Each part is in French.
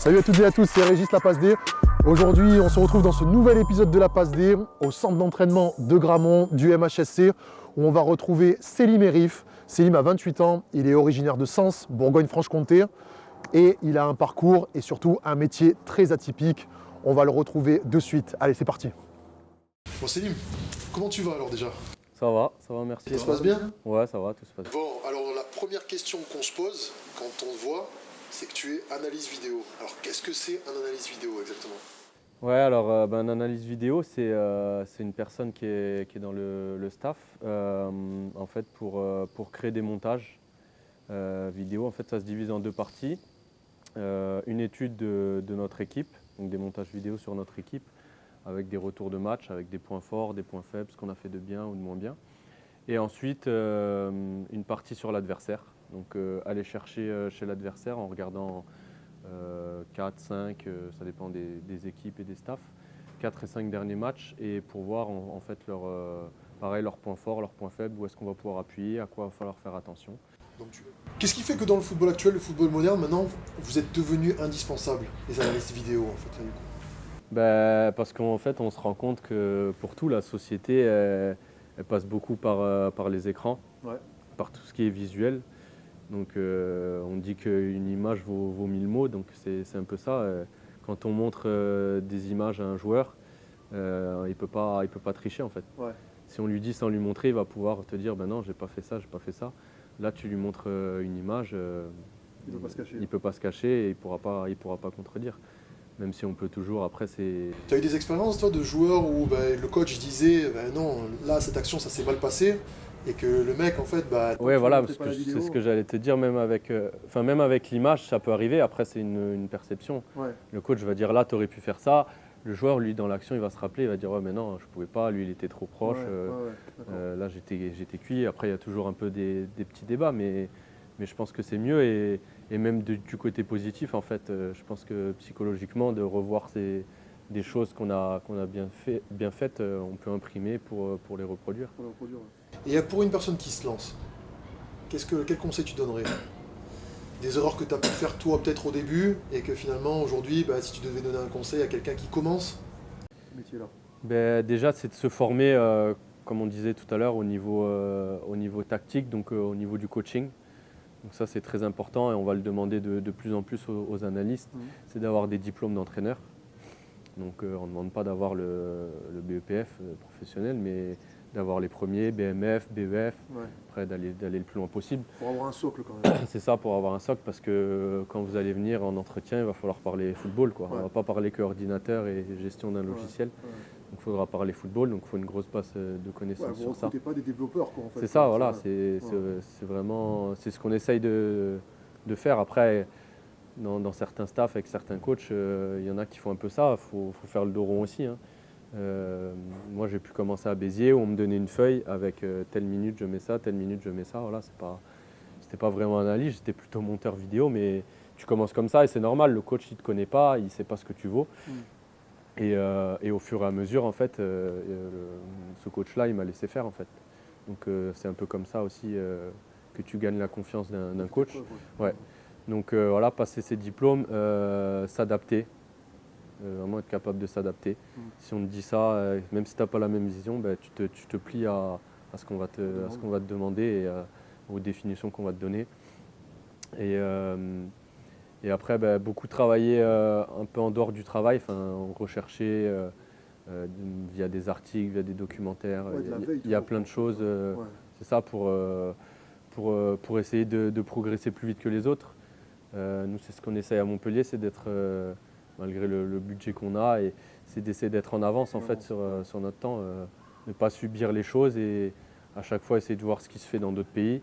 Salut à toutes et à tous, c'est Régis La Passe D. Aujourd'hui, on se retrouve dans ce nouvel épisode de La Passe D au centre d'entraînement de Gramont du MHSC où on va retrouver Selim Herif. Selim a 28 ans, il est originaire de Sens, Bourgogne-Franche-Comté et il a un parcours et surtout un métier très atypique. On va le retrouver de suite. Allez, c'est parti. Bon Selim, comment tu vas alors déjà? Ça va, merci. Tout se passe bien? Ouais, ça va, tout se passe bien. Bon, alors la première question qu'on se pose quand on te voit, c'est que tu es analyse vidéo. Alors qu'est-ce que c'est un analyse vidéo exactement? Ouais, alors un analyse vidéo, c'est une personne qui est dans le staff, en fait, pour créer des montages vidéo. En fait, ça se divise en deux parties. Une étude de notre équipe, donc des montages vidéo sur notre équipe, avec des retours de match, avec des points forts, des points faibles, ce qu'on a fait de bien ou de moins bien. Et ensuite, une partie sur l'adversaire. Donc aller chercher chez l'adversaire en regardant 4, 5, ça dépend des équipes et des staffs, 4 et 5 derniers matchs et pour voir en fait leurs points forts, leurs points faibles, où est-ce qu'on va pouvoir appuyer, à quoi il va falloir faire attention. Qu'est-ce qui fait que dans le football actuel, le football moderne, maintenant, vous êtes devenu indispensable, les analystes vidéo en fait, là, du coup? Parce qu'en fait, on se rend compte que pour tout, la société, elle passe beaucoup par les écrans, Ouais. par tout ce qui est visuel. Donc on dit qu'une image vaut 1000 mots, donc c'est un peu ça. Quand on montre des images à un joueur, il peut pas tricher en fait. Ouais. Si on lui dit sans lui montrer, il va pouvoir te dire ben non, j'ai pas fait ça, j'ai pas fait ça. Là, tu lui montres une image, Il peut pas se cacher. il peut pas se cacher et il pourra pas contredire. Même si on peut toujours, après c'est... Tu as eu des expériences toi de joueurs où le coach disait non, là cette action ça s'est mal passé et que le mec en fait Ouais, voilà, c'est c'est ce que j'allais te dire, même avec l'image, ça peut arriver, après c'est une perception. Ouais. Le coach va dire là, tu aurais pu faire ça. Le joueur, lui, dans l'action, il va se rappeler, il va dire ouais, mais non, je pouvais pas, lui, il était trop proche. Là, j'étais cuit. Après, il y a toujours un peu des petits débats, mais je pense que c'est mieux. Et même du côté positif, en fait, je pense que psychologiquement, de revoir des choses qu'on a bien faites, on peut imprimer pour les reproduire. Et pour une personne qui se lance, quel conseil tu donnerais? Des erreurs que tu as pu faire toi peut-être au début et que finalement aujourd'hui, si tu devais donner un conseil à quelqu'un qui commence ce métier-là. Déjà, c'est de se former, comme on disait tout à l'heure, au niveau tactique, donc au niveau du coaching. Donc ça, c'est très important et on va le demander de plus en plus aux analystes, c'est d'avoir des diplômes d'entraîneur. Donc on ne demande pas d'avoir le BEPF professionnel, mais d'avoir les premiers, BMF, BEF, après d'aller le plus loin possible. Pour avoir un socle quand même. C'est ça, pour avoir un socle, parce que quand vous allez venir en entretien, il va falloir parler football, quoi. On ne va pas parler que ordinateur et gestion d'un logiciel. Donc il faudra parler football, donc il faut une grosse base de connaissances sur ça. Vous ne pas des développeurs quoi, en fait. C'est ça, voilà, c'est vraiment ce qu'on essaye de faire. Après, dans certains staffs, avec certains coachs, il y en a qui font un peu ça, il faut faire le dos rond aussi, hein. Moi j'ai pu commencer à Béziers où on me donnait une feuille avec telle minute je mets ça, telle minute je mets ça. Voilà, c'était pas vraiment analyse, j'étais plutôt monteur vidéo, mais tu commences comme ça et c'est normal, le coach il te connaît pas, il sait pas ce que tu vaux. Et au fur et à mesure en fait, ce coach là il m'a laissé faire en fait. Donc c'est un peu comme ça aussi que tu gagnes la confiance d'un coach. Ouais. Donc voilà, passer ses diplômes, s'adapter. Vraiment être capable de s'adapter. Si on te dit ça, même si tu n'as pas la même vision, tu te plies à ce qu'on va te demander et aux définitions qu'on va te donner. Et après, beaucoup travailler un peu en dehors du travail, rechercher via des articles, via des documentaires. Il y a plein de choses. C'est ça pour essayer de progresser plus vite que les autres. Nous, c'est ce qu'on essaye à Montpellier, c'est d'être... malgré le budget qu'on a, et c'est d'essayer d'être en avance en fait sur notre temps, ne pas subir les choses et à chaque fois essayer de voir ce qui se fait dans d'autres pays,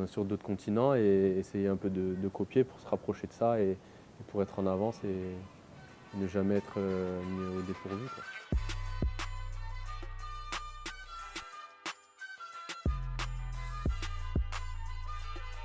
sur d'autres continents et essayer un peu de copier pour se rapprocher de ça et pour être en avance et ne jamais être mis au dépourvu, quoi.